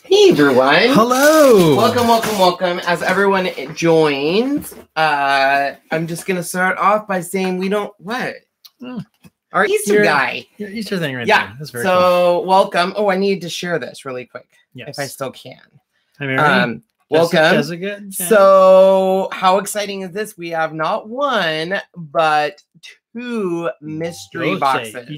Hey everyone. Hello. Welcome, welcome, welcome. As everyone joins, I'm just going to start off by saying we don't, what? Our Easter guy. Your Easter thing right there. That's very cool. Welcome. Oh, I need to share this really quick. Yes. If I still can. Hi, Mary. Welcome. Jessica. So how exciting is this? We have not one, but two mystery boxes.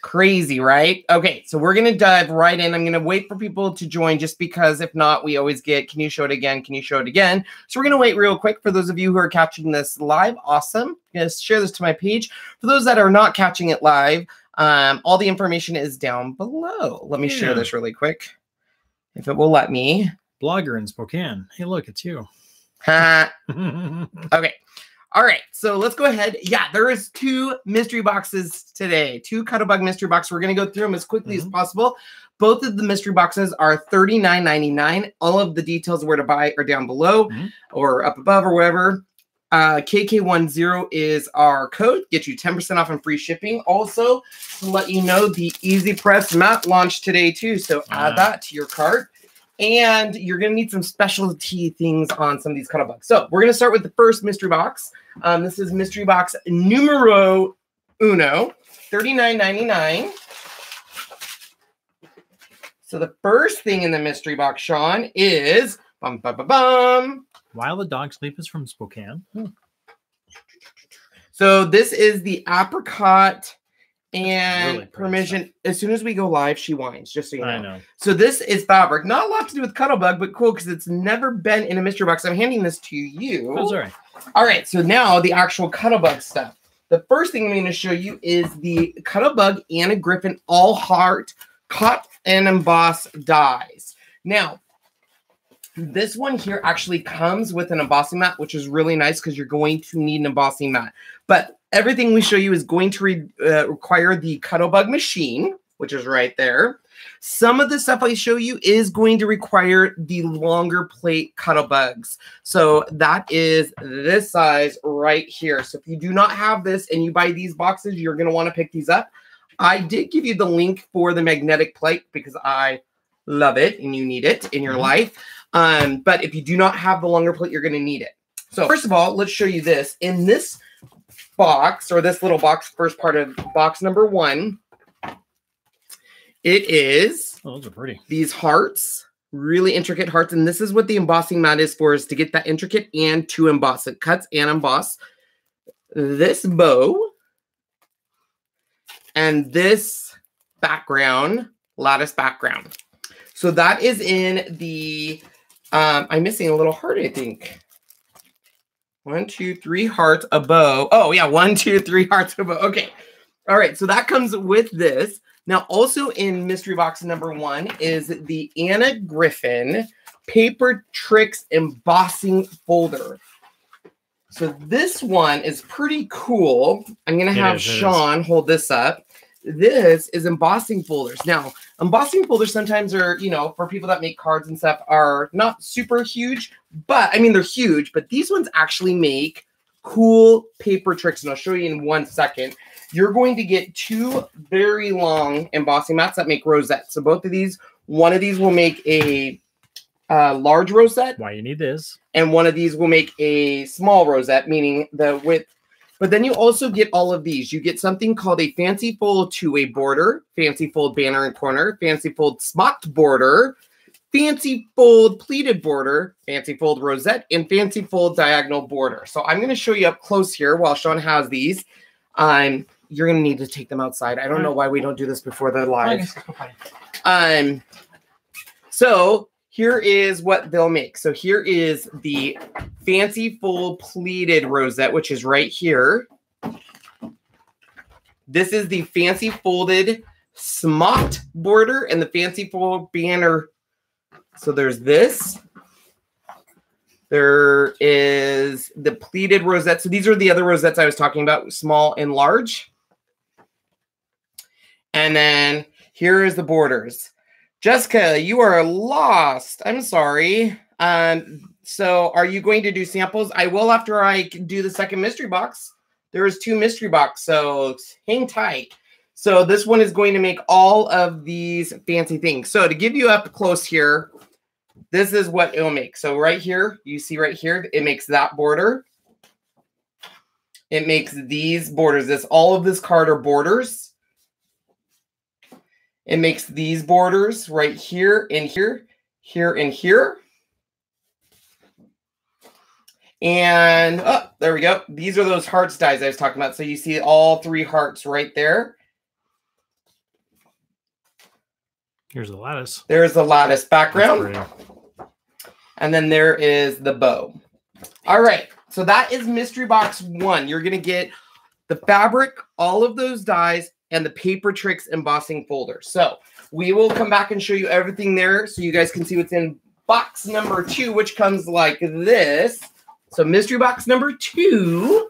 Crazy, right? Okay, so we're going to dive right in. I'm going to wait for people to join just because if not, we always get, can you show it again? Can you show it again? So we're going to wait real quick for those of you who are catching this live. Awesome. I'm going to share this to my page. For those that are not catching it live, all the information is down below. Let me share this really quick, if it will let me. Blogger in Spokane. Hey, look, it's you. Okay. All right, so let's go ahead. Yeah, there is two mystery boxes today, two Cuttlebug mystery boxes. We're going to go through them as quickly as possible. Both of the mystery boxes are $39.99. All of the details where to buy are down below or up above or wherever. KK10 is our code. Get you 10% off and free shipping. Also, to let you know, the Easy Press mat launched today too, so add that to your cart. And you're going to need some specialty things on some of these Cuttlebugs. So we're going to start with the first mystery box. This is mystery box numero uno, $39.99. So the first thing in the mystery box, Sean, is While the Dog Sleep is from Spokane. So this is the apricot and really permission. stuff. As soon as we go live, she whines, just so you know. I know. So this is fabric. Not a lot to do with Cuttlebug, but cool because it's never been in a mystery box. I'm handing this to you. Oh, sorry. All right, so now the actual Cuttlebug stuff. The first thing I'm going to show you is the Cuttlebug and a Griffin all heart cut and emboss dies. Now, this one here actually comes with an embossing mat, which is really nice because you're going to need an embossing mat. But everything we show you is going to require the Cuttlebug machine, which is right there. Some of the stuff I show you is going to require the longer plate Cuttlebugs. So that is this size right here. So if you do not have this and you buy these boxes, you're going to want to pick these up. I did give you the link for the magnetic plate because I love it and you need it in your life. But if you do not have the longer plate, you're going to need it. So first of all, let's show you this. In this box, or this little box, first part of box number one, it is those are pretty. These hearts, really intricate hearts. And this is what the embossing mat is for, is to get that intricate and to emboss. It cuts and emboss. This bow and this background, lattice background. So that is in the, I'm missing a little heart, I think. 1, 2, 3 hearts, a bow. Oh, yeah, 1, 2, 3 hearts, a bow. Okay. All right, so that comes with this. Now, also in mystery box number one is the Anna Griffin Paper Tricks Embossing Folder. So this one is pretty cool. I'm going to have Sean hold this up. This is embossing folders. Now, embossing folders sometimes are, you know, for people that make cards and stuff are not super huge, but I mean, they're huge, but these ones actually make cool paper tricks. And I'll show you in 1 second. You're going to get two very long embossing mats that make rosettes. So both of these, one of these will make a large rosette. Why you need this. And one of these will make a small rosette, meaning the width. But then you also get all of these. You get something called a fancy fold two-way border, fancy fold banner and corner, fancy fold smocked border, fancy fold pleated border, fancy fold rosette, and fancy fold diagonal border. So I'm going to show you up close here while Sean has these. You're going to need to take them outside. I don't know why we don't do this before the live. So here is what they'll make. So here is the fancy fold pleated rosette, which is right here. This is the fancy folded smocked border and the fancy fold banner. So there's this. There is the pleated rosette. So these are the other rosettes I was talking about, small and large. And then here is the borders. Jessica, you are lost. I'm sorry. So are you going to do samples? I will after I do the second mystery box. There is 2 mystery boxes, so hang tight. So this one is going to make all of these fancy things. So to give you up close here, this is what it'll make. So right here, you see right here, it makes that border. It makes these borders. All of this card are borders. It makes these borders right here and here, here and here. And oh, there we go. These are those hearts dies I was talking about. So you see all 3 hearts right there. Here's the lattice. There's the lattice background. And then there is the bow. All right. So that is mystery box 1. You're going to get the fabric, all of those dies, and the Paper Tricks embossing folder. So we will come back and show you everything there so you guys can see what's in box number 2, which comes like this. So mystery box number 2.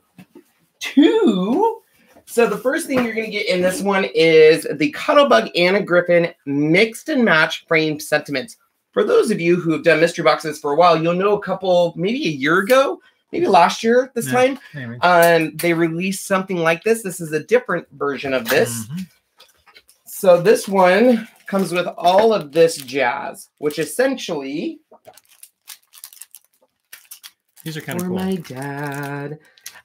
So the first thing you're going to get in this one is the Cuttlebug and Griffin mixed and match frame sentiments. For those of you who have done mystery boxes for a while, you'll know a couple, maybe a year ago, maybe last year this time, they released something like this. This is a different version of this. So this one comes with all of this jazz, which essentially... These are kind of cool. For my dad.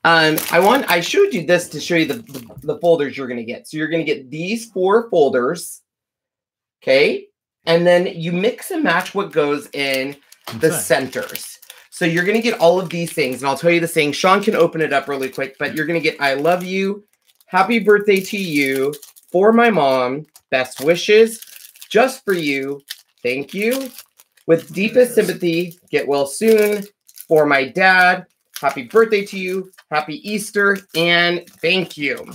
I showed you this to show you the folders you're going to get. So you're going to get these 4 folders. Okay. And then you mix and match what goes in the centers. So you're going to get all of these things. And I'll tell you the saying. Sean can open it up really quick. But you're going to get I love you. Happy birthday to you. For my mom. Best wishes. Just for you. Thank you. With deepest sympathy. Get well soon. For my dad. Happy birthday to you. Happy Easter. And thank you.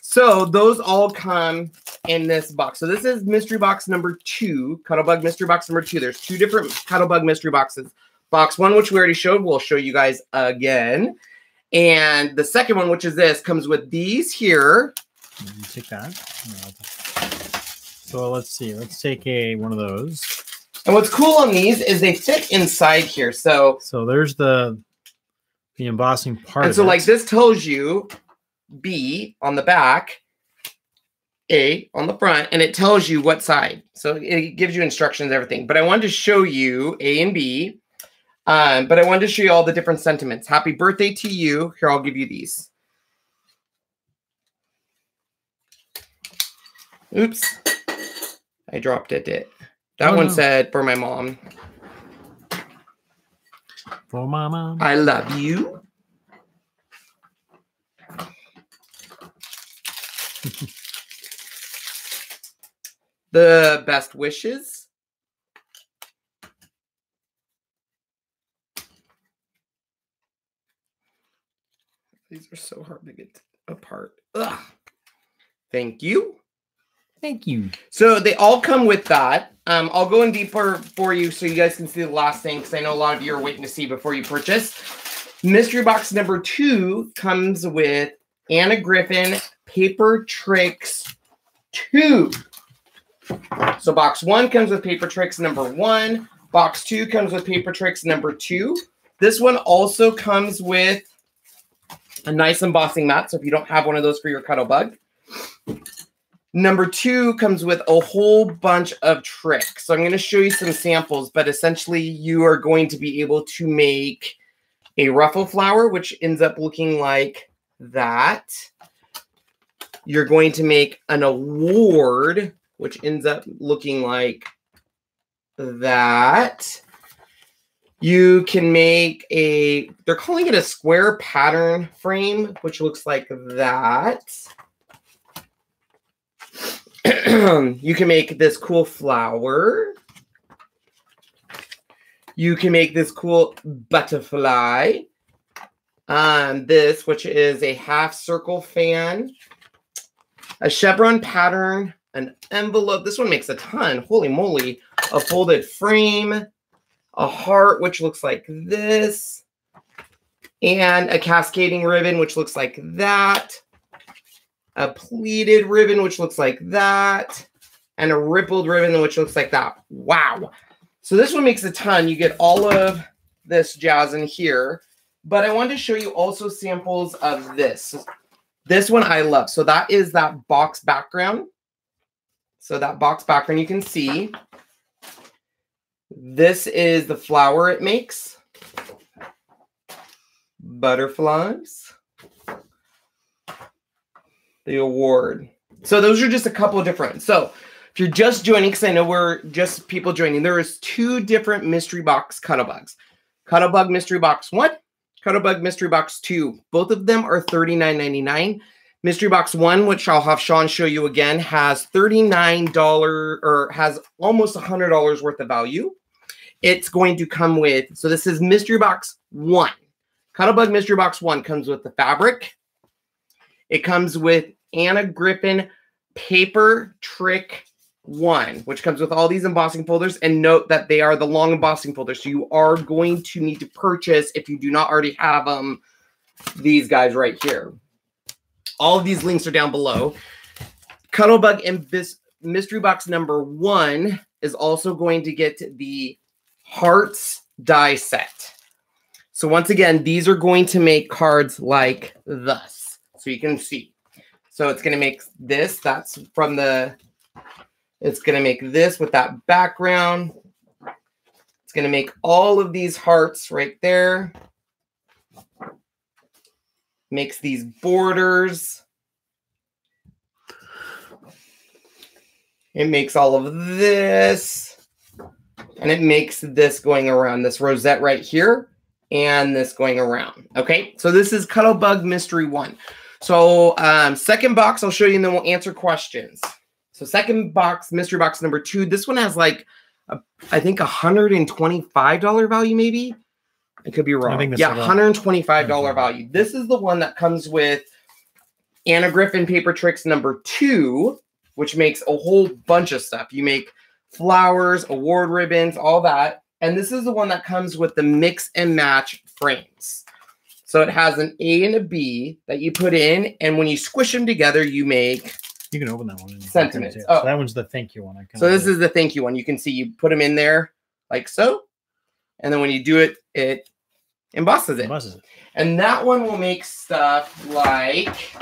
So those all come in this box. So this is mystery box number 2. Cuttlebug mystery box number 2. There's 2 different Cuttlebug mystery boxes. Box 1, which we already showed, we'll show you guys again. And the second one, which is this, comes with these here. You take that. So let's see. Let's take one of those. And what's cool on these is they fit inside here. So there's the embossing part. And so like this tells you B on the back, A on the front, and it tells you what side. So it gives you instructions, everything. But I wanted to show you A and B. But I wanted to show you all the different sentiments. Happy birthday to you. Here, I'll give you these. Oops. I dropped it. That one said, for my mom. For my mom. I love you. The best wishes. These are so hard to get apart. Ugh. Thank you. Thank you. So they all come with that. I'll go in deeper for you so you guys can see the last thing, because I know a lot of you are waiting to see before you purchase. Mystery box number 2 comes with Anna Griffin Paper Tricks 2. So box 1 comes with Paper Tricks number 1. Box 2 comes with Paper Tricks number 2. This one also comes with a nice embossing mat. So if you don't have one of those for your Cuttlebug. Number 2 comes with a whole bunch of tricks. So I'm going to show you some samples, but essentially you are going to be able to make a ruffle flower, which ends up looking like that. You're going to make an award, which ends up looking like that. You can make they're calling it a square pattern frame, which looks like that. You can make this cool flower. You can make this cool butterfly. This, which is a half circle fan. A chevron pattern. An envelope. This one makes a ton. Holy moly. A folded frame. A heart, which looks like this. And a cascading ribbon, which looks like that. A pleated ribbon, which looks like that. And a rippled ribbon, which looks like that. Wow. So this one makes a ton. You get all of this jazz in here. But I wanted to show you also samples of this. This one I love. So that is that box background. So that box background you can see. This is the flower it makes. Butterflies. The award. So those are just a couple of different. So if you're just joining, because I know we're just people joining, there is 2 different mystery box Cuttlebugs. Cuttlebug Mystery Box 1, Cuttlebug Mystery Box 2. Both of them are $39.99. Mystery Box 1, which I'll have Sean show you again, has $39 or has almost $100 worth of value. It's going to come with, so this is Mystery Box 1. Cuttlebug Mystery Box 1 comes with the fabric. It comes with Anna Griffin Paper Trick 1, which comes with all these embossing folders. And note that they are the long embossing folders. So you are going to need to purchase, if you do not already have them, these guys right here. All of these links are down below. Cuttlebug and this Mystery Box number 1 is also going to get the Hearts die set. So once again, these are going to make cards like this. So you can see. So it's going to make this. That's from the... It's going to make this with that background. It's going to make all of these hearts right there. Makes these borders. It makes all of this. And it makes this going around, this rosette right here. And this going around. Okay, so this is Cuttlebug Mystery 1. So second box, I'll show you and then we'll answer questions. So second box, Mystery Box number 2. This one has like, I think $125 value maybe. I could be wrong. I think yeah, $125 value. This is the one that comes with Anna Griffin Paper Tricks number 2, which makes a whole bunch of stuff. You make flowers, award ribbons, all that. And this is the one that comes with the mix and match frames. So it has an A and a B that you put in. And when you squish them together, you make... You can open that one. Sentiments. Oh. So that one's the thank you one. So this is the thank you one. You can see you put them in there like so. And then when you do it, it embosses it. And that one will make stuff like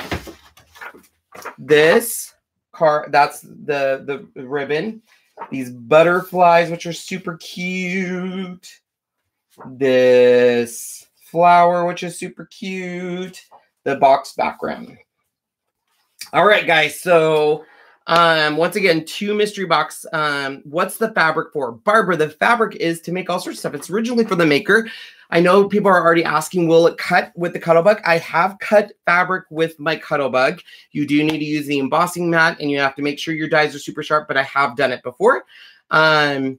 this card. That's the ribbon. These butterflies, which are super cute. This flower, which is super cute. The box background. All right, guys. So once again, 2 mystery box. What's the fabric for? Barbara, the fabric is to make all sorts of stuff. It's originally for the maker. I know people are already asking, will it cut with the Cuttlebug? I have cut fabric with my Cuttlebug. You do need to use the embossing mat, and you have to make sure your dies are super sharp, but I have done it before. The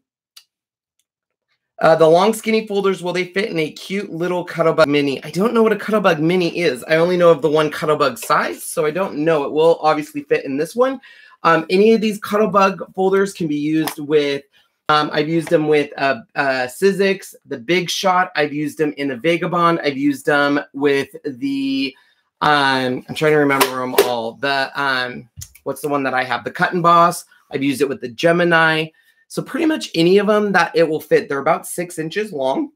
long skinny folders, will they fit in a cute little Cuttlebug mini? I don't know what a Cuttlebug mini is. I only know of the one Cuttlebug size, so I don't know. It will obviously fit in this one. Any of these Cuttlebug folders can be used with, I've used them with Sizzix, the Big Shot. I've used them in the Vagabond. I've used them with the, I'm trying to remember them all. The, what's the one that I have? The Cut and Boss. I've used it with the Gemini. So pretty much any of them that it will fit. They're about 6 inches long.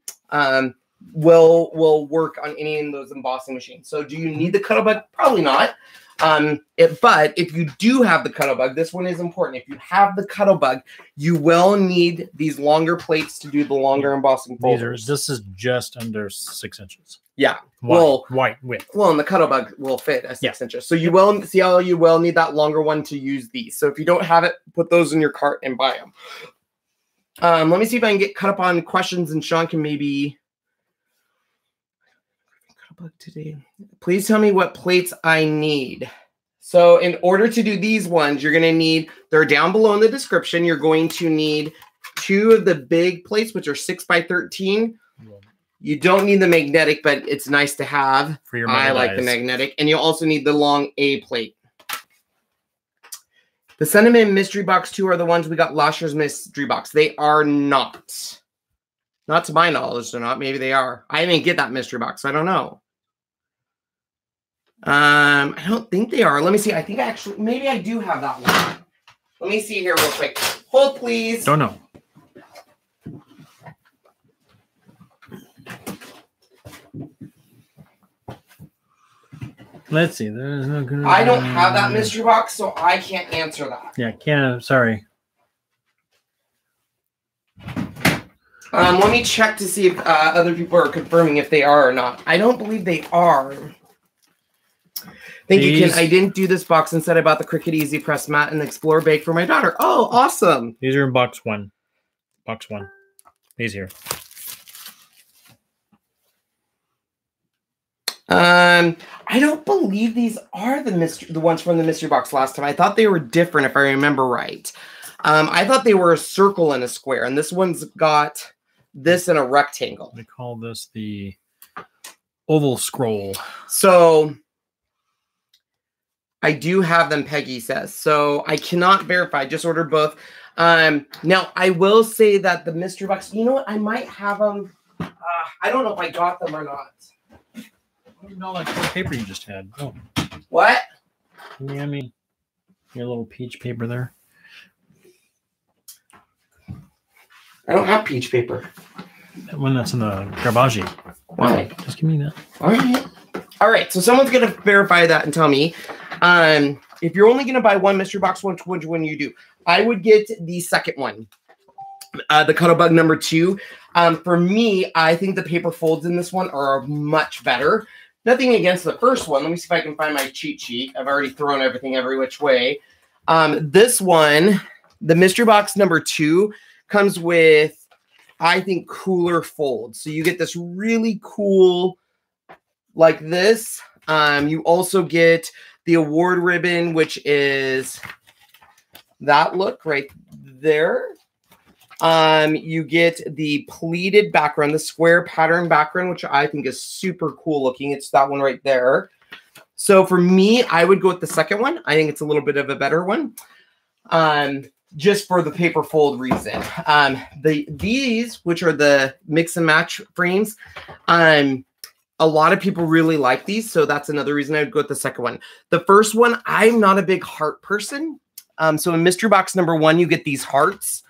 Will work on any of those embossing machines. So do you need the Cuttlebug? Probably not. But if you do have the Cuttlebug, this one is important. If you have the Cuttlebug, you will need these longer plates to do the longer embossing folders. This is just under 6 inches. Yeah. White width. Well, and the Cuttlebug will fit at 6 inches. So you will see how you will need that longer one to use these. So if you don't have it, put those in your cart and buy them. Let me see if I can get caught up on questions, and Sean can maybe Cuttlebug today. Please tell me what plates I need. So in order to do these ones, you're going to need, they're down below in the description. You're going to need 2 of the big plates, which are 6x13. You don't need the magnetic, but it's nice to have. For your I like the magnetic. And you'll also need the long A plate. The Cinnamon Mystery Box 2 are the ones we got last year's Mystery Box. They are not. Not to my knowledge, they're not. Maybe they are. I didn't get that Mystery Box, so I don't know. I don't think they are. Let me see. I think actually, maybe I do have that one. Let me see here real quick. Hold, please. Don't know. Let's see. There's no good. I don't have that mystery box, so I can't answer that. Yeah, can't. Sorry. Let me check to see if other people are confirming if they are or not. I don't believe they are. Thank you, Ken. I didn't do this box. Instead, I bought the Cricut Easy Press Mat and the Explorer Bag for my daughter. Oh, awesome. These are in box 1. Box 1. These here. I don't believe these are the ones from the mystery box last time. I thought they were different, if I remember right. I thought they were a circle and a square, and this one's got this in a rectangle. They call this the oval scroll. So I do have them, Peggy says. So I cannot verify. I just ordered both. Now, I will say that the mystery box, you know what? I might have them. I don't know if I got them or not. No, like what paper you just had. Oh. What? Yeah, I mean, your little peach paper there. I don't have peach paper. When that's in the garbage. Why? Just give me that. All right. All right. So someone's going to verify that and tell me. If you're only going to buy one mystery box, which one you do? I would get the second one. The Cuttlebug number 2. For me, I think the paper folds in this one are much better. Nothing against the first one. Let me see if I can find my cheat sheet. I've already thrown everything every which way. This one, the mystery box number 2, comes with, I think, cooler folds. So you get this really cool, like this. You also get the award ribbon, which is that look right there. You get the pleated background, the square pattern background, which I think is super cool looking. It's that one right there. So for me, I would go with the second one. I think it's a little bit of a better one. Just for the paper fold reason. These, which are the mix and match frames, a lot of people really like these. So that's another reason I would go with the second one. The first one, I'm not a big heart person. So in mystery box number 1, you get these hearts.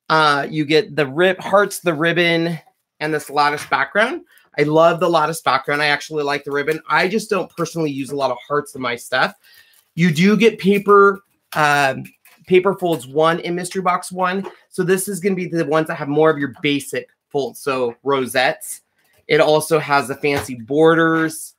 You get the hearts, the ribbon, and this lattice background. I love the lattice background. I actually like the ribbon. I just don't personally use a lot of hearts in my stuff. You do get paper folds 1 in mystery box 1. So this is going to be the ones that have more of your basic folds. So rosettes. It also has the fancy borders.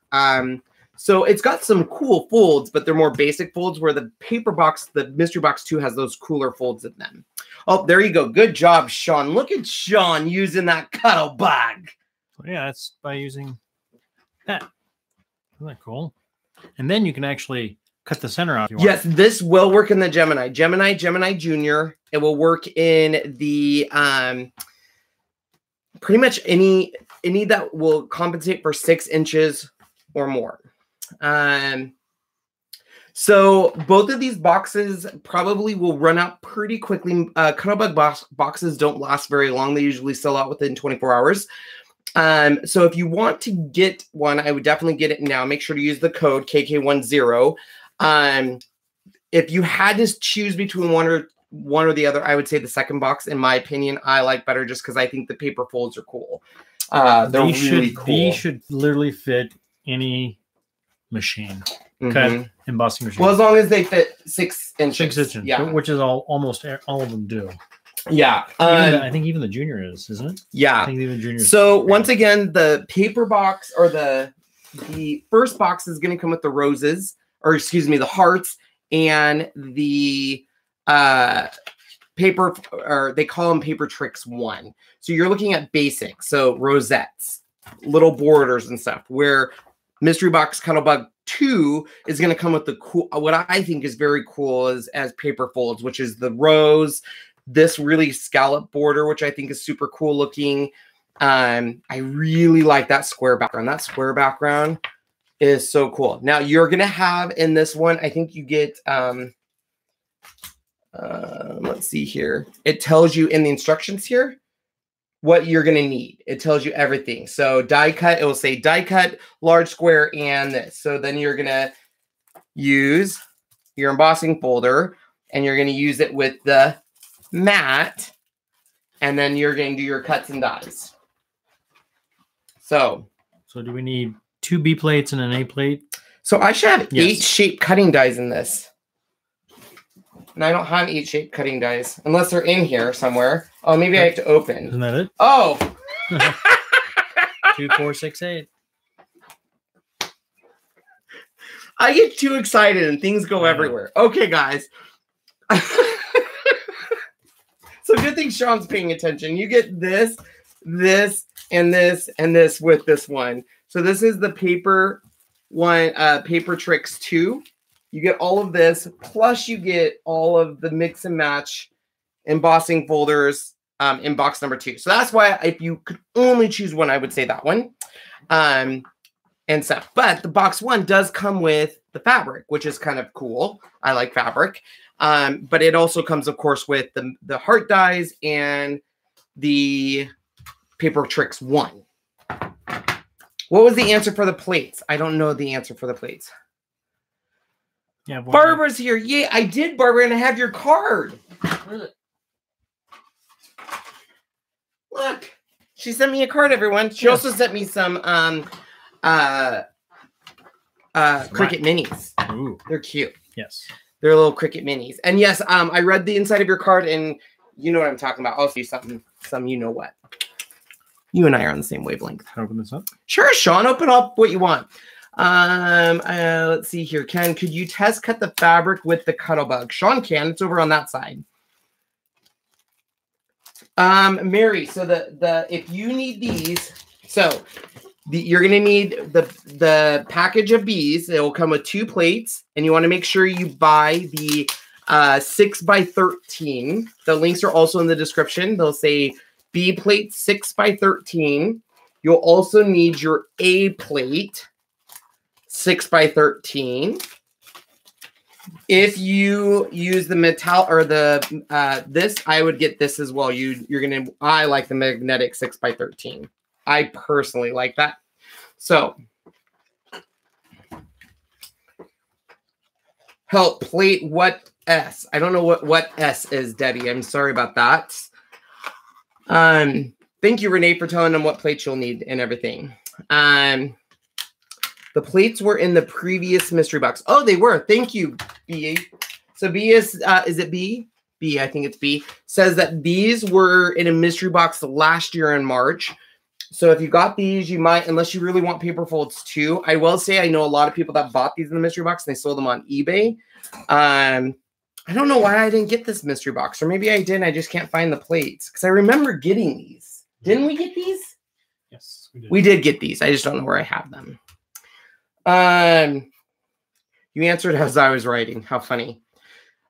So it's got some cool folds, but they're more basic folds, where the paper box, the mystery box 2, has those cooler folds in them. Oh, there you go. Good job, Sean. Look at Sean using that Cuttlebug. Yeah, that's by using that. Isn't that cool? And then you can actually cut the center out if you want. Yes, this will work in the Gemini. Gemini Junior. It will work in the pretty much any that will compensate for 6 inches or more. So both of these boxes probably will run out pretty quickly. Cuttlebug boxes don't last very long. They usually sell out within 24 hours. So if you want to get one, I would definitely get it now. Make sure to use the code KK10. If you had to choose between one or the other, I would say the second box, in my opinion, I like better just because I think the paper folds are cool. They're really cool. These should literally fit any machine. Cut embossing machine. Well, as long as they fit 6 inches. 6 inches, yeah. Which is almost all of them do. Yeah. I think even the Junior is, isn't it? Yeah. I think even the Junior is. So once again, the paper box, or the first box, is going to come with the roses, or excuse me, the hearts, and the paper, or they call them paper tricks 1. So you're looking at basic, so rosettes, little borders and stuff, where mystery box Cuttlebug 2 is going to come with the cool, what I think is very cool, is as paper folds, which is the rose, this really scallop border, which I think is super cool looking. I really like that square background. That square background is so cool. Now you're going to have in this one, I think you get, let's see here. It tells you in the instructions here what you're going to need. It tells you everything. So die cut, it will say die cut, large square, and this. So then you're going to use your embossing folder, and you're going to use it with the mat, and then you're going to do your cuts and dies. So do we need 2 B plates and an A plate? So I should have 8 shape cutting dies in this. And I don't have 8 shape cutting dies. Unless they're in here somewhere. Oh, maybe I have to open. Isn't that it? Oh! 2, 4, 6, 8. I get too excited and things go everywhere. Okay, guys. So good thing Sean's paying attention. You get this, this, and this, and this with this one. So this is the paper one, Paper Tricks 2. You get all of this, plus you get all of the mix and match embossing folders in box number 2. So that's why if you could only choose one, I would say that one. And stuff. But the box 1 does come with the fabric, which is kind of cool. I like fabric. But it also comes, of course, with the heart dies and the Paper Tricks 1. What was the answer for the plates? I don't know the answer for the plates. Yeah, Barbara's here. Yay, I did, Barbara, and I have your card. Where is it? Look, she sent me a card, everyone. She also sent me some Cricut Minis. Ooh. They're cute. Yes. They're little Cricut Minis. And yes, I read the inside of your card, and you know what I'm talking about. I'll see something, some you know what. You and I are on the same wavelength. Open this up. Sure, Sean. Open up what you want. Let's see here. Ken, could you test cut the fabric with the Cuttlebug? Sean can. It's over on that side. Mary, so if you need these, so you're gonna need the package of bees. It will come with 2 plates, and you want to make sure you buy the 6x13. The links are also in the description. They'll say B plate 6x13. You'll also need your A plate 6x13. If you use the metal or the this, I would get this as well. I like the magnetic 6x13. I personally like that. So help plate what S? I don't know what S is, Debbie. I'm sorry about that. Thank you, Renee, for telling them what plates you'll need and everything. The plates were in the previous mystery box. Oh, they were. Thank you, B. So B is it B? B, I think it's B. Says that these were in a mystery box last year in March. So if you got these, you might, unless you really want paper folds too. I will say I know a lot of people that bought these in the mystery box and they sold them on eBay. I don't know why I didn't get this mystery box, or maybe I did. I just can't find the plates because I remember getting these. Didn't we get these? Yes, we did. We did get these. I just don't know where I have them. You answered as I was writing. How funny.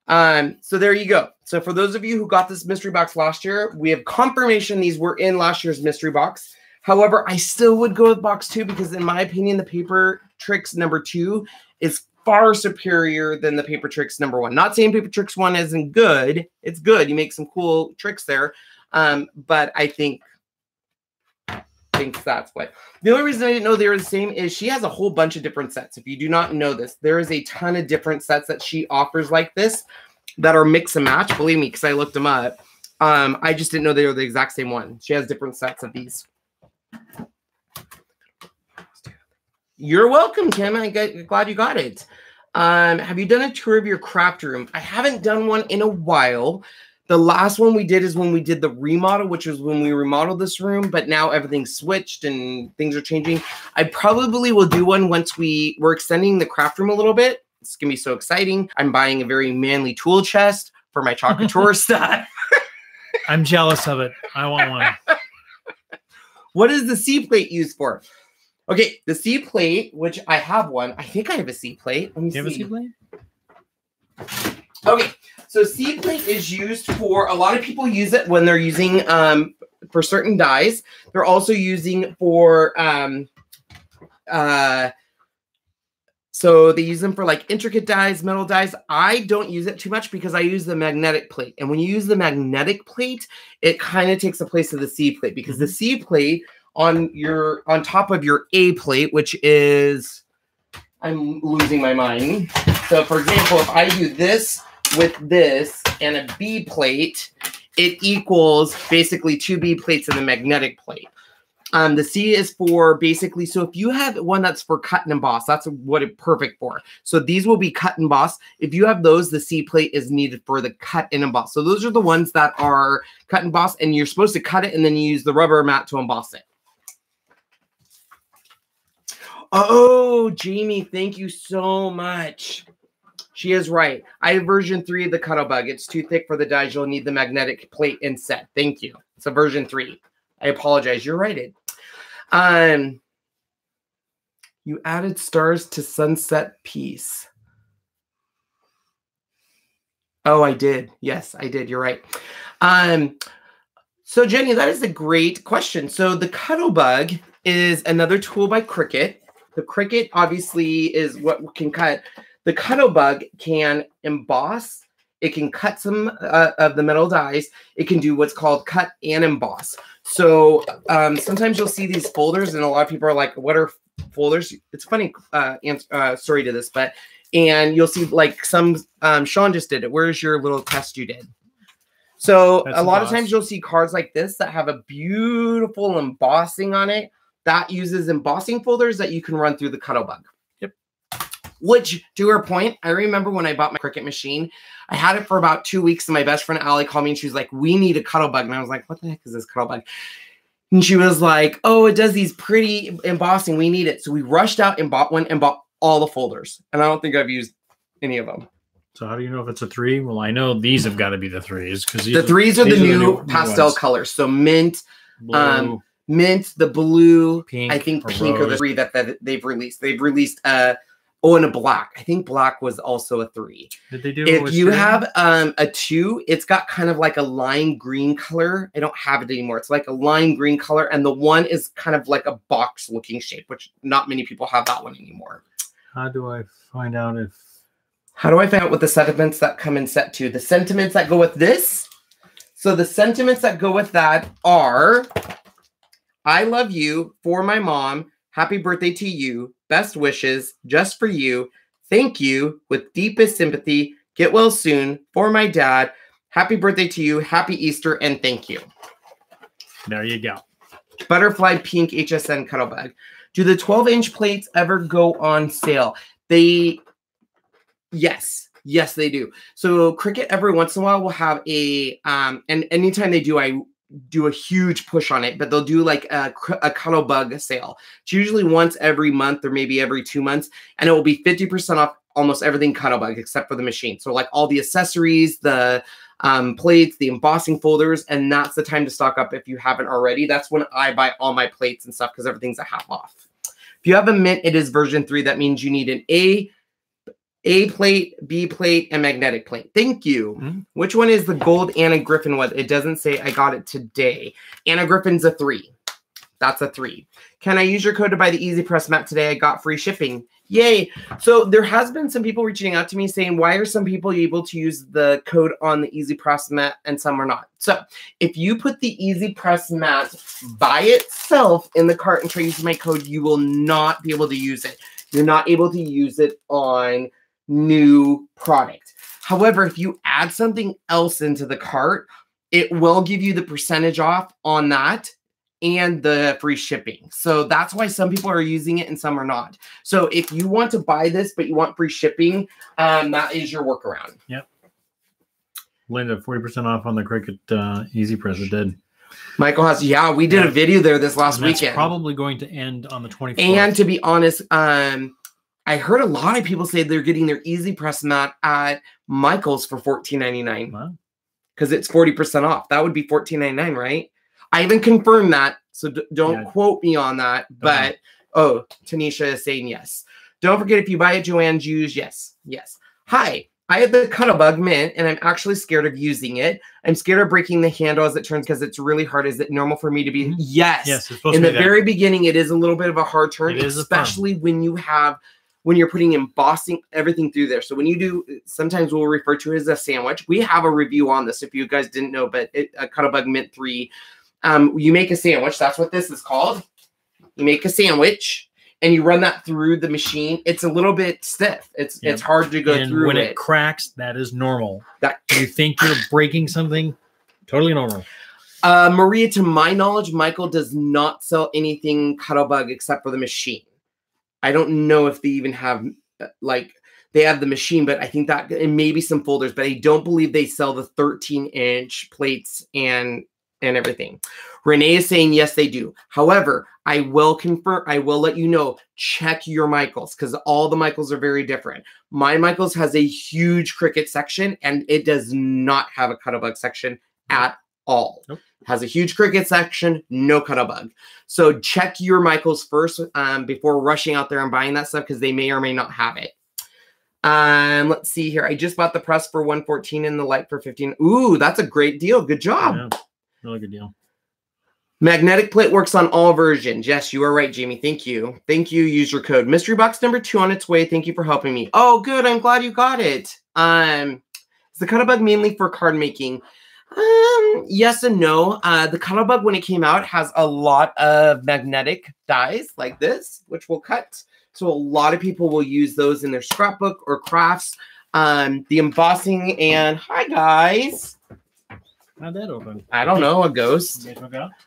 So there you go. So for those of you who got this mystery box last year, we have confirmation these were in last year's mystery box. However, I still would go with box 2 because in my opinion, the Paper Tricks number 2 is far superior than the Paper Tricks number 1. Not saying Paper Tricks 1 isn't good. It's good. You make some cool tricks there. But I think that's what. The only reason I didn't know they were the same is she has a whole bunch of different sets. If you do not know this, there is a ton of different sets that she offers like this that are mix and match. Believe me, because I looked them up. I just didn't know they were the exact same one. She has different sets of these. You're welcome, Kim. I'm glad you got it. Have you done a tour of your craft room? I haven't done one in a while. The last one we did is when we did the remodel, which was when we remodeled this room, but now everything's switched and things are changing. I probably will do one once we're extending the craft room a little bit. It's going to be so exciting. I'm buying a very manly tool chest for my chocolate drawer stuff. I'm jealous of it. I want one. What is the C plate used for? Okay, the C plate, which I have one. I think I have a C plate. Let me see. Do you have a C plate? Okay. So C plate is used for, a lot of people use it when they're using for certain dies. They're also using for, so they use them for like intricate dies, metal dies. I don't use it too much because I use the magnetic plate. And when you use the magnetic plate, it kind of takes the place of the C plate because the C plate on top of your A plate, which is, I'm losing my mind. So for example, if I do this with this and a B plate, it equals basically 2 B plates and a magnetic plate. The C is for basically, so if you have one that's for cut and emboss, that's what it's perfect for. So these will be cut and emboss. If you have those, the C plate is needed for the cut and emboss. So those are the ones that are cut and emboss, and you're supposed to cut it and then you use the rubber mat to emboss it. Oh, Jamie, thank you so much. She is right. I have version 3 of the Cuttlebug. It's too thick for the dies. You'll need the magnetic plate inset. Thank you. It's a version 3. I apologize. You're right. You added stars to Sunset Piece. Oh, I did. Yes, I did. You're right. So Jenny, that is a great question. So the Cuttlebug is another tool by Cricut. The Cricut obviously is what can cut. The Cuttlebug can emboss. It can cut some of the metal dies. It can do what's called cut and emboss. So sometimes you'll see these folders, and a lot of people are like, what are folders? It's funny story to this, and you'll see like some, Sean just did it. Where's your little test you did? So a lot of times you'll see cards like this that have a beautiful embossing on it. That uses embossing folders that you can run through the Cuttlebug. Yep. Which, to her point, I remember when I bought my Cricut machine, I had it for about 2 weeks, and my best friend Allie called me, and she was like, we need a Cuttlebug. And I was like, what the heck is this Cuttlebug? And she was like, oh, it does these pretty embossing. We need it. So we rushed out and bought one and bought all the folders. And I don't think I've used any of them. So how do you know if it's a 3? Well, I know these have got to be the 3s, because the 3s are the new pastel colors. So mint, blue, mint, the blue, pink, I think pink are the 3 that they've released. They've released and a black. I think black was also a 3. Did they do? If you have a 2, it's got kind of like a lime green color. I don't have it anymore. It's like a lime green color, and the 1 is kind of like a box looking shape, which not many people have that one anymore. How do I find out if? How do I find out what the sentiments that come in set 2? The sentiments that go with this. So the sentiments that go with that are, I love you, for my mom, happy birthday to you, best wishes, just for you, thank you, with deepest sympathy, get well soon, for my dad, happy birthday to you, happy Easter, and thank you. There you go. Butterfly Pink HSN Cuttlebug. Do the 12-inch plates ever go on sale? Yes, they do. So Cricut every once in a while will have a, and anytime they do, I do a huge push on it, but they'll do like a Cuttlebug sale. It's usually once every month or maybe every 2 months, and it will be 50% off almost everything Cuttlebug except for the machine. So like all the accessories, the plates, the embossing folders, and that's the time to stock up if you haven't already. That's when I buy all my plates and stuff because everything's a half off. If you have a mint, it is version 3. That means you need an A plate, B plate, and magnetic plate. Thank you. Mm-hmm. Which one is the gold Anna Griffin one? It doesn't say. I got it today. Anna Griffin's a 3. That's a 3. Can I use your code to buy the Easy Press mat today? I got free shipping. Yay. So there has been some people reaching out to me saying, why are some people able to use the code on the Easy Press mat and some are not? So if you put the Easy Press mat by itself in the cart and try using my code, you will not be able to use it. You're not able to use it on new product. However, if you add something else into the cart, it will give you the percentage off on that and the free shipping. So that's why some people are using it and some are not. So if you want to buy this, but you want free shipping, that is your workaround. Yep. Linda, 40% off on the Cricut Easy Press. It did. Michael has, yeah, we did a video there this last weekend. Probably going to end on the 24th. And to be honest, I heard a lot of people say they're getting their Easy Press mat at Michael's for $14.99. Wow. Because it's 40% off. That would be $14.99, right? I haven't confirmed that, so don't quote me on that. But, oh, Tanisha is saying yes. Don't forget, if you buy at Joanne's, use yes. Yes. Hi, I have the Cuttlebug Mint, and I'm actually scared of using it. I'm scared of breaking the handle as it turns because it's really hard. Is it normal for me to be? Yes. Yes, it's supposed to be. In the very beginning, it is a little bit of a hard turn, especially when you have... when you're putting embossing everything through there. So when you do, sometimes we'll refer to it as a sandwich. We have a review on this if you guys didn't know, but a Cuttlebug Mint 3, you make a sandwich. That's what this is called. You make a sandwich and you run that through the machine. It's a little bit stiff. It's hard to go through. When it cracks, that is normal. That you think you're breaking something, totally normal. Maria, to my knowledge, Michael does not sell anything Cuttlebug except for the machine. I don't know if they even have, like, they have the machine, but I think that it may be some folders, but I don't believe they sell the 13-inch plates and everything. Renee is saying, yes, they do. However, I will confirm, I will let you know, check your Michaels, because all the Michaels are very different. My Michaels has a huge Cricut section, and it does not have a Cuttlebug section at all. Nope. Has a huge Cricut section, no Cuttlebug. So check your Michaels first before rushing out there and buying that stuff, because they may or may not have it. Let's see here. I just bought the press for $114 and the light for $15. Ooh, that's a great deal. Good job. Yeah, really good deal. Magnetic plate works on all versions. Yes, you are right, Jamie. Thank you. Thank you. Use your code. Mystery box number 2 on its way. Thank you for helping me. Oh, good. I'm glad you got it. Is the Cuttlebug mainly for card making? Yes and no. The Cuttlebug, when it came out, has a lot of magnetic dies like this, which will cut. So a lot of people will use those in their scrapbook or crafts. The embossing and hi guys. How'd that open? I don't know, a ghost.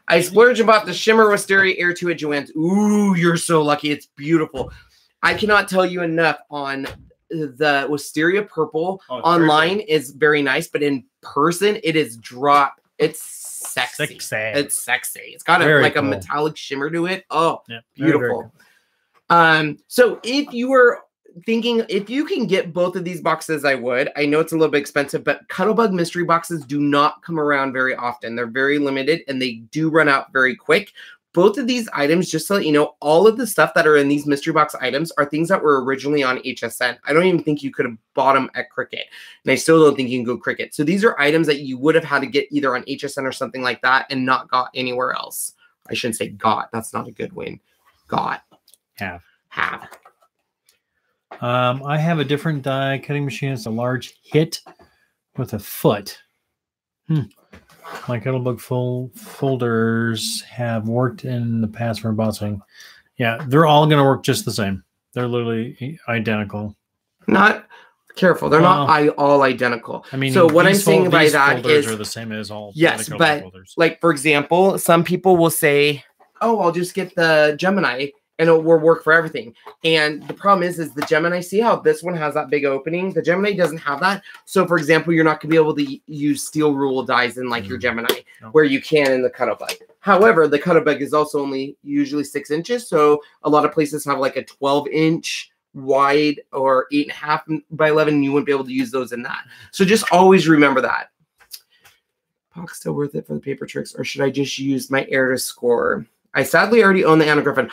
I splurged and bought the Shimmer Wisteria Air to it, Joanne's. Ooh, you're so lucky. It's beautiful. I cannot tell you enough on the Wisteria Purple. Online is very nice, but in person, it is drop. It's sexy. It's sexy. It's got like a metallic shimmer to it. Oh, yeah, beautiful. Very cool. So if you were thinking, if you can get both of these boxes, I would. I know it's a little bit expensive, but Cuttlebug mystery boxes do not come around very often. They're very limited and they do run out very quick. Both of these items, just to let you know, all of the stuff that are in these mystery box items are things that were originally on HSN. I don't even think you could have bought them at Cricut. And I still don't think you can go Cricut. So these are items that you would have had to get either on HSN or something like that and not got anywhere else. I shouldn't say got. That's not a good win. Got. Have. I have a different die cutting machine. It's a large hit with a foot. My Cuttlebug folders have worked in the past for embossing. Yeah, they're all going to work just the same. They're literally identical. Not careful. They're not all identical. I mean, so what I'm saying by that is are the same as all. Yes, but folders. Like for example, some people will say, "Oh, I'll just get the Gemini." And it will work for everything. And the problem is the Gemini, see how this one has that big opening? The Gemini doesn't have that. So, for example, you're not going to be able to use steel rule dies in like your Gemini, where you can in the Cuttlebug. However, the Cuttlebug is also only usually 6 inches. So a lot of places have like a 12-inch wide or 8.5 by 11. And you wouldn't be able to use those in that. So just always remember that. Box still worth it for the paper tricks, or should I just use my air to score? I sadly already own the Anna Griffin.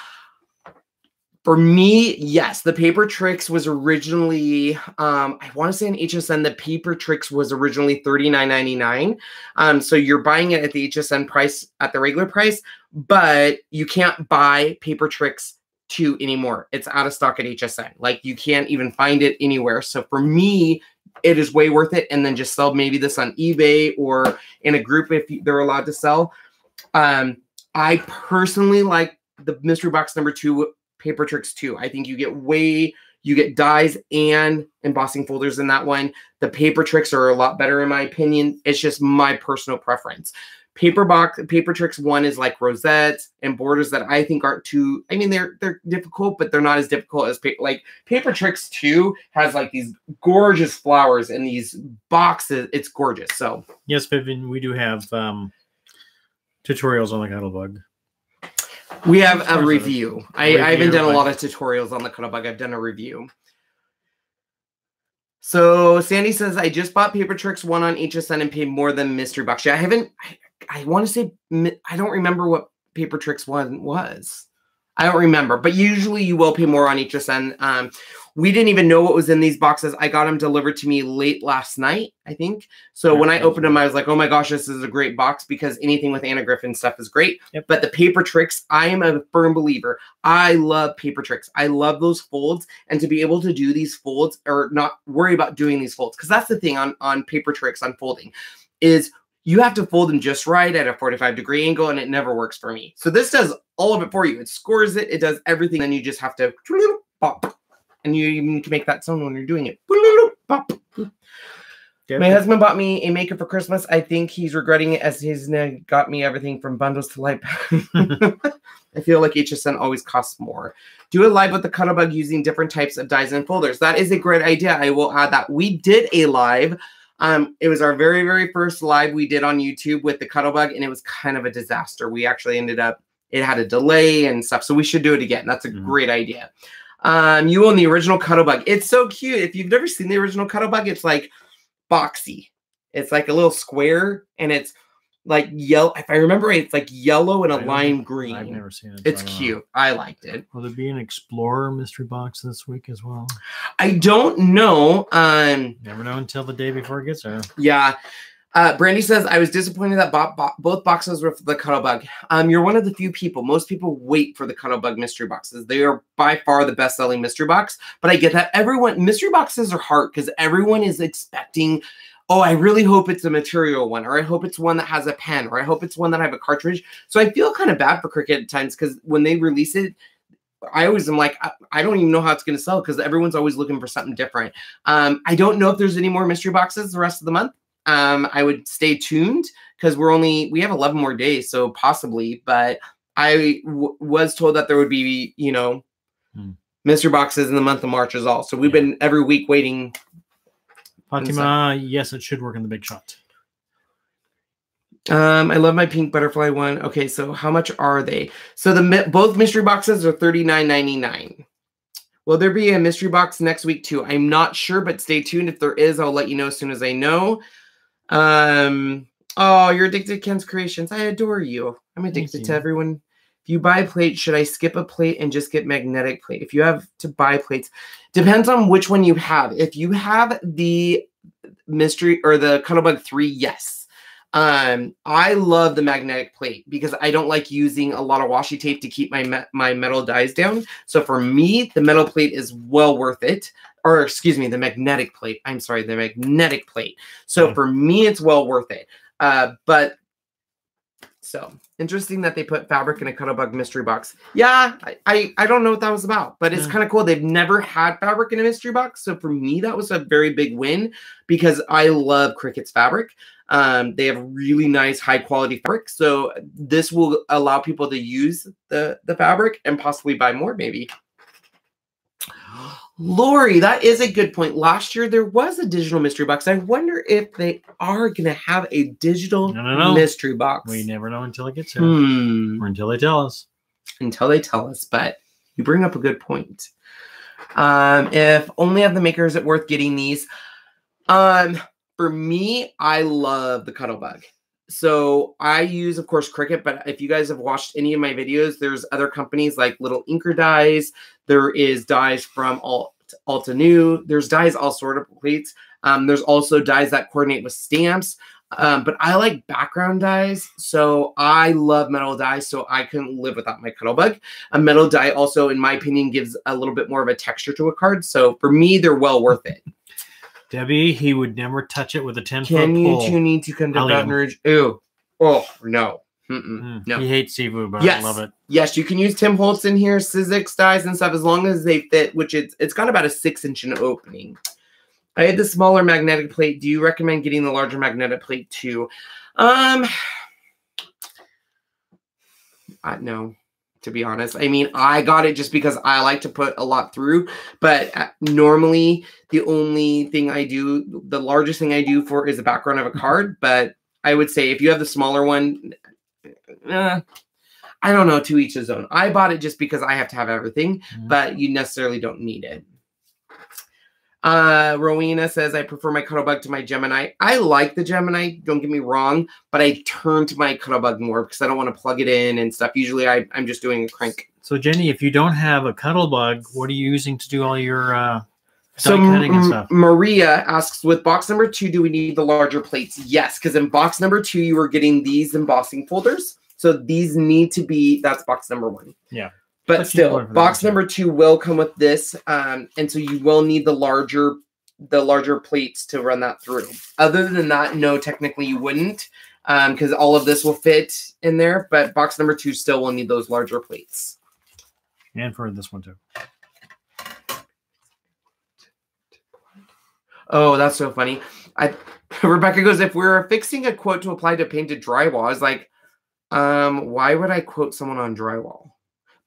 For me, yes, the Paper Tricks was originally, I want to say on HSN, the Paper Tricks was originally $39.99. So you're buying it at the HSN price, at the regular price, but you can't buy Paper Tricks 2 anymore. It's out of stock at HSN. Like you can't even find it anywhere. So for me, it is way worth it. And then just sell maybe this on eBay or in a group if they're allowed to sell. I personally like the mystery box number 2 Paper Tricks 2. I think you get dies and embossing folders in that one. The Paper Tricks are a lot better in my opinion. It's just my personal preference. Paper Tricks 1 is like rosettes and borders that I think aren't too, I mean, they're difficult, but they're not as difficult as Paper Tricks 2 has like these gorgeous flowers in these boxes. It's gorgeous. So yes, Vivian, we do have tutorials on the Cuttlebug. We have a review. I haven't done a lot of tutorials on the Cuttlebug. I've done a review. So Sandy says, I just bought Paper Tricks 1 on HSN and paid more than mystery box. Yeah, I want to say, I don't remember what Paper Tricks 1 was. I don't remember, but usually you will pay more on HSN. We didn't even know what was in these boxes. I got them delivered to me late last night, I think. So when I opened them, I was like, oh my gosh, this is a great box because anything with Anna Griffin stuff is great. Yep. But the Paper Tricks, I am a firm believer. I love Paper Tricks. I love those folds. And to be able to do these folds or not worry about doing these folds, because that's the thing on Paper Tricks on folding is you have to fold them just right at a 45-degree angle, and it never works for me. So this does all of it for you. It scores it. It does everything. Then you just have to pop. And you even can make that sound when you're doing it. My husband bought me a maker for Christmas. I think he's regretting it as he's got me everything from bundles to light. I feel like HSN always costs more. Do a live with the Cuttlebug using different types of dies and folders. That is a great idea. I will add that. We did a live. It was our very, very first live we did on YouTube with the Cuttlebug, and it was kind of a disaster. We actually ended up, it had a delay and stuff, so we should do it again. That's a great idea. You own the original Cuttlebug. It's so cute. If you've never seen the original Cuttlebug, it's like boxy. It's like a little square, and it's like yellow. If I remember right, it's like yellow and a lime green. I've never seen it. It's cute. I liked it. Will there be an Explorer mystery box this week as well? I don't know. Never know until the day before it gets there. Yeah. Brandy says, I was disappointed that both boxes were for the Cuttlebug. You're one of the few people. Most people wait for the Cuttlebug mystery boxes. They are by far the best-selling mystery box. But I get that. Mystery boxes are hard because everyone is expecting, oh, I really hope it's a material one, or I hope it's one that has a pen, or I hope it's one that I have a cartridge. So I feel kind of bad for Cricut at times because when they release it, I always am like, I don't even know how it's going to sell because everyone's always looking for something different. I don't know if there's any more mystery boxes the rest of the month. I would stay tuned because we have 11 more days, so possibly, but I was told that there would be, you know, mystery boxes in the month of March as well. So we've been every week waiting. Fatima, yes, it should work in the big shot. I love my pink butterfly one. Okay, so how much are they? So both mystery boxes are $39.99. Will there be a mystery box next week too? I'm not sure, but stay tuned. If there is, I'll let you know as soon as I know. Oh, you're addicted to Ken's Creations. I adore you. I'm addicted to everyone. If you buy plates, should I skip a plate and just get magnetic plate? If you have to buy plates, depends on which one you have. If you have the mystery or the Cuttlebug 3, yes. I love the magnetic plate because I don't like using a lot of washi tape to keep my metal dies down. So for me, the metal plate is well worth it. Or excuse me, the magnetic plate. I'm sorry, the magnetic plate. So for me, it's well worth it. So interesting that they put fabric in a Cuttlebug mystery box. Yeah, I don't know what that was about, but it's kind of cool. They've never had fabric in a mystery box. So for me, that was a very big win because I love Cricut's fabric. They have really nice high quality fabric. So this will allow people to use the fabric and possibly buy more maybe. Lori, that is a good point. Last year, there was a digital mystery box. I wonder if they are going to have a digital mystery box. We never know until it gets here. Or until they tell us. Until they tell us. But you bring up a good point. If only of the maker, is it worth getting these? For me, I love the Cuttlebug. So I use, of course, Cricut, but if you guys have watched any of my videos, there's other companies like Little Inker Dies. There is dies from Alta New. There's dies all sort of plates. There's also dies that coordinate with stamps. But I like background dies. So I love metal dies. So I couldn't live without my Cuttlebug. A metal die also, in my opinion, gives a little bit more of a texture to a card. So for me, they're well worth it. Debbie, he would never touch it with a 10-foot pole. Can you two need to come to Baton Rouge? Ew. Oh, no. No. He hates seafood, but yes. I love it. Yes, you can use Tim Holtz in here, Sizzix dies and stuff, as long as they fit, which it's got about a 6-inch in opening. I had the smaller magnetic plate. Do you recommend getting the larger magnetic plate too? No. To be honest, I mean, I got it just because I like to put a lot through, but normally the only thing I do, the largest thing I do for is the background of a card. But I would say if you have the smaller one, I don't know, to each his own. I bought it just because I have to have everything, but you necessarily don't need it. Rowena says, I prefer my Cuttlebug to my Gemini. I like the Gemini, don't get me wrong, but I turn to my Cuttlebug more because I don't want to plug it in and stuff. Usually I'm just doing a crank. So Jenny, if you don't have a Cuttlebug, what are you using to do all your die cutting and stuff? Maria asks, with box number 2, do we need the larger plates? Yes, because in box number 2, you were getting these embossing folders. So these need to be, that's box number 1. Yeah. But still, box number 2 will come with this, and so you will need the larger plates to run that through. Other than that, no, technically you wouldn't, because all of this will fit in there. But box number 2 still will need those larger plates. And for this one too. Oh, that's so funny. Rebecca goes, if we're fixing a quote to apply to painted drywall, I was like, why would I quote someone on drywall?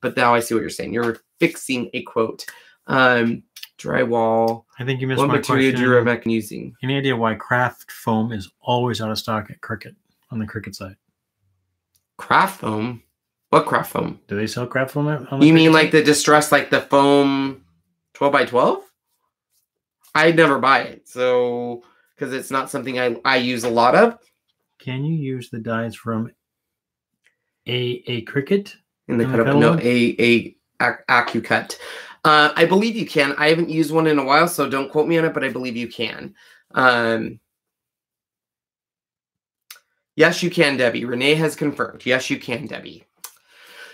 But now I see what you're saying. You're fixing a quote. Drywall. I think you missed what my material question. do you recommend using? Any idea why craft foam is always out of stock at Cricut on the Cricut site? Craft foam? What craft foam? Do they sell craft foam on the You mean Cricut like site? the distressed, like the foam 12 by 12? I'd never buy it. So, because it's not something I use a lot of. Can you use the dies from a Cricut? In the cut up, no, a AccuCut. I believe you can. I haven't used one in a while, so don't quote me on it, but I believe you can. Yes, you can, Debbie. Renee has confirmed. Yes, you can, Debbie.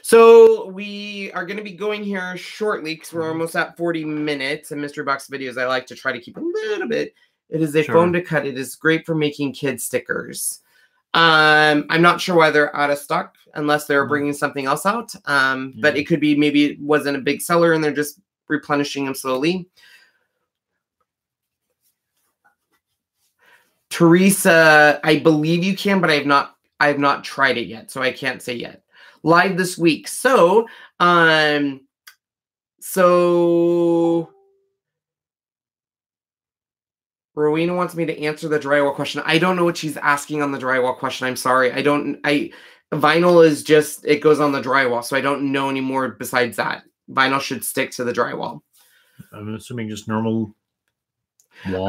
So we are going to be going here shortly because we're almost at 40 minutes. And Mystery Box videos, I like to try to keep a little bit. It is a foam to cut. It is great for making kid stickers. I'm not sure why they're out of stock unless they're bringing something else out. But it could be maybe it wasn't a big seller and they're just replenishing them slowly. Teresa, I believe you can, but I have not tried it yet, so I can't say yet. Live this week. So Rowena wants me to answer the drywall question. I don't know what she's asking on the drywall question. I'm sorry. Vinyl is just, it goes on the drywall, so I don't know anymore besides that. Vinyl should stick to the drywall. I'm assuming just normal wall.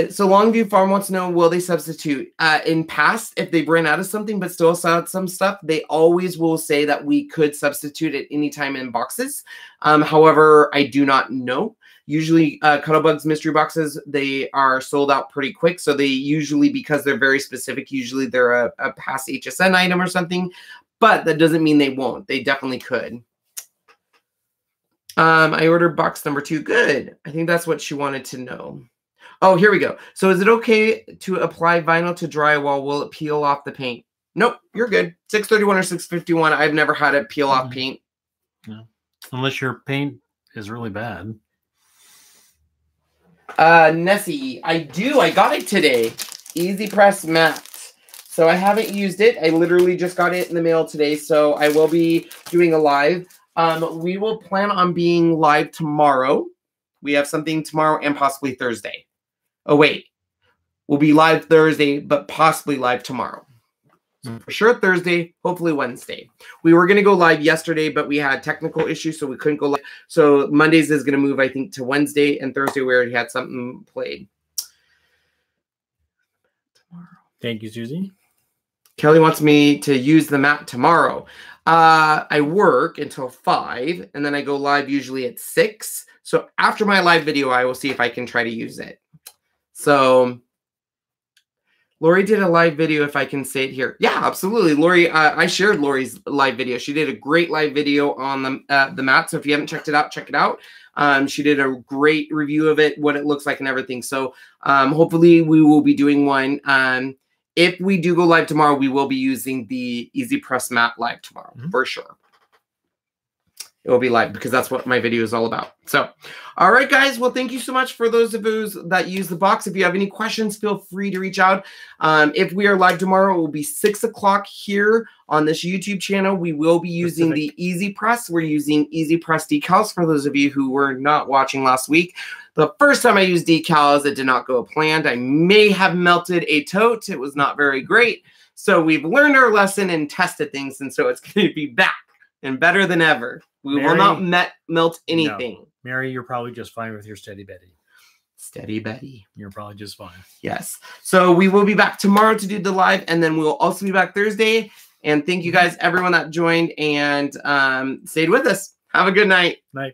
So Longview Farm wants to know, will they substitute? In past, if they've ran out of something but still sell some stuff, they always will say that we could substitute at any time in boxes. However, I do not know. Usually Cuttlebug's mystery boxes, they are sold out pretty quick. So they usually, because they're very specific, usually they're a past HSN item or something. But that doesn't mean they won't. They definitely could. I ordered box number 2. Good. I think that's what she wanted to know. Oh, here we go. So is it okay to apply vinyl to drywall? Will it peel off the paint? Nope, you're good. 631 or 651. I've never had it peel off paint. No. Unless your paint is really bad. Nessie, I do. I got it today. Easy Press Matte. So I haven't used it. I literally just got it in the mail today. So I will be doing a live. We will plan on being live tomorrow. We have something tomorrow and possibly Thursday. Oh, wait. We'll be live Thursday, but possibly live tomorrow. So for sure Thursday, hopefully Wednesday. We were going to go live yesterday, but we had technical issues, so we couldn't go live. So Mondays is going to move, I think, to Wednesday, and Thursday we already had something played. Tomorrow. Thank you, Susie. Kelly wants me to use the mat tomorrow. I work until 5, and then I go live usually at 6. So after my live video, I will see if I can try to use it. So Lori did a live video, if I can say it here. Yeah, absolutely. Lori, I shared Lori's live video. She did a great live video on the mat. So if you haven't checked it out, check it out. She did a great review of it, what it looks like and everything. So hopefully we will be doing one. If we do go live tomorrow, we will be using the Easy Press Mat live tomorrow, for sure. It will be live because that's what my video is all about. So, all right, guys. Well, thank you so much for those of you that use the box. If you have any questions, feel free to reach out. If we are live tomorrow, it will be 6 o'clock here on this YouTube channel. We will be using the Easy Press. We're using Easy Press decals for those of you who were not watching last week. The first time I used decals, it did not go planned. I may have melted a tote. It was not very great. So we've learned our lesson and tested things, and so it's going to be back and better than ever. We will not melt anything. No. Mary, you're probably just fine with your Steady Betty. Steady Betty. You're probably just fine. Yes. So we will be back tomorrow to do the live, and then we will also be back Thursday. And thank you guys, everyone that joined and stayed with us. Have a good night. Night.